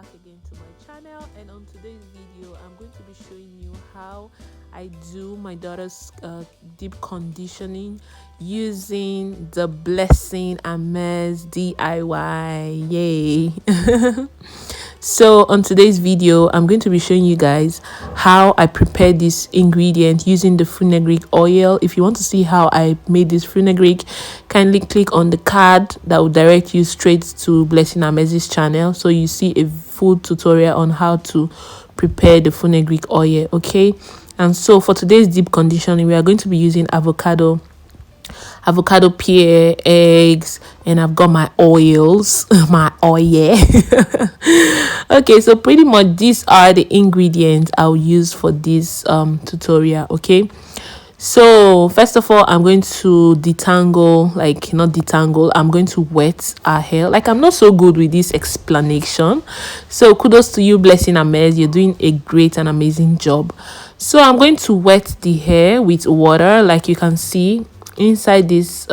back again to my channel, and on today's video I'm going to be showing you how I do my daughter's deep conditioning using the Blessing AMEZ DIY. Yay. So on today's video I'm going to be showing you guys how I prepared this ingredient using the fenugreek oil. If you want to see how I made this fenugreek, kindly click on the card that will direct you straight to Blessing AMEZ's channel, so you see a full tutorial on how to prepare the fenugreek oil. Okay, and so for today's deep conditioning we are going to be using avocado pear, eggs, and I've got my oils, my oil. Okay, so pretty much these are the ingredients I'll use for this tutorial. Okay, so first of all I'm going to detangle, like not detangle, I'm going to wet our hair. Like, I'm not so good with this explanation, so kudos to you, Blessing AMEZ, you're doing a great and amazing job. So I'm going to wet the hair with water. Like you can see inside this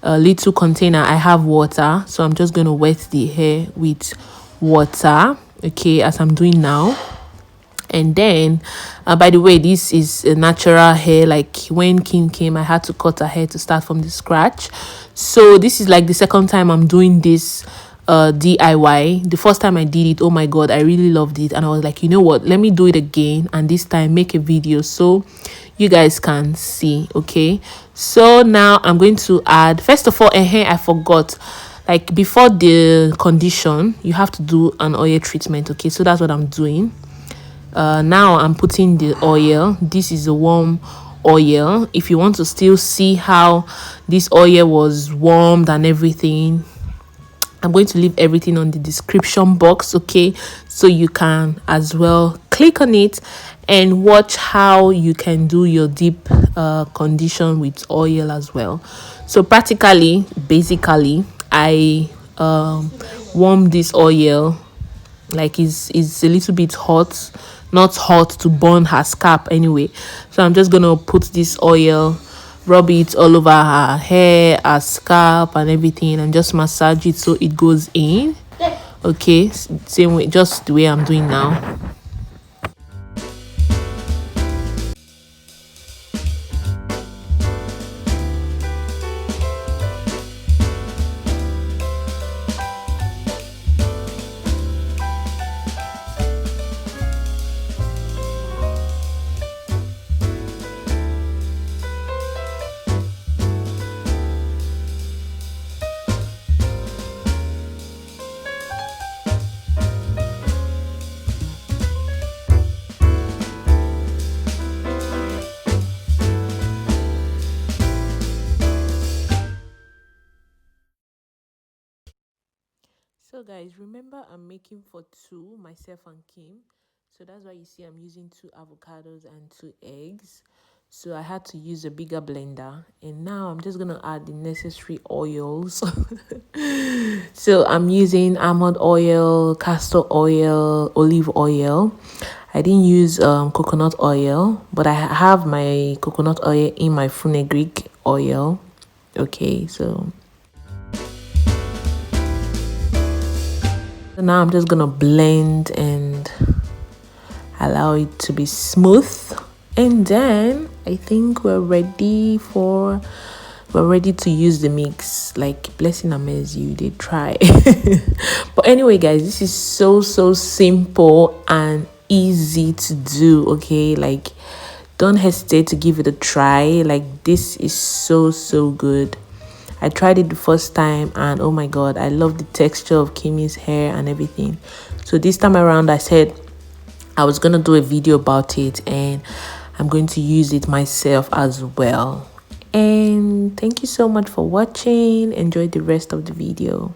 little container I have water, so I'm just going to wet the hair with water, okay, as I'm doing now. And then by the way, this is a natural hair. Like when Kim came, I had to cut her hair to start from the scratch. So this is like the second time I'm doing this DIY. The first time I did it, oh my god, I really loved it, and I was like, you know what, let me do it again, and this time make a video so you guys can see. Okay, so now I'm going to add, first of all, I forgot, like before the condition you have to do an oil treatment. Okay, so that's what I'm doing. Now I'm putting the oil. This is a warm oil. If you want to still see how this oil was warmed and everything, I'm going to leave everything on the description box, okay, so you can as well click on it and watch how you can do your deep condition with oil as well. So basically I warm this oil, like it's a little bit hot, not hot to burn her scalp anyway. So I'm just gonna put this oil, rub it all over her hair, her scalp and everything, and just massage it so it goes in. Okay, same way, just the way I'm doing now. So guys, remember I'm making for two, myself and Kim, so that's why you see I'm using 2 avocados and 2 eggs. So I had to use a bigger blender, and now I'm just gonna add the necessary oils. So I'm using almond oil, castor oil, olive oil. I didn't use coconut oil, but I have my coconut oil in my fenugreek oil. Okay, so now I'm just gonna blend and allow it to be smooth, and then I think we're ready to use the mix. Like Blessing AMEZ, you did try. But anyway guys, this is so simple and easy to do. Okay, like don't hesitate to give it a try. Like this is so good. I tried it the first time and oh my god, I love the texture of Kimmy's hair and everything. So this time around I said I was gonna do a video about it, and I'm going to use it myself as well. And thank you so much for watching. Enjoy the rest of the video.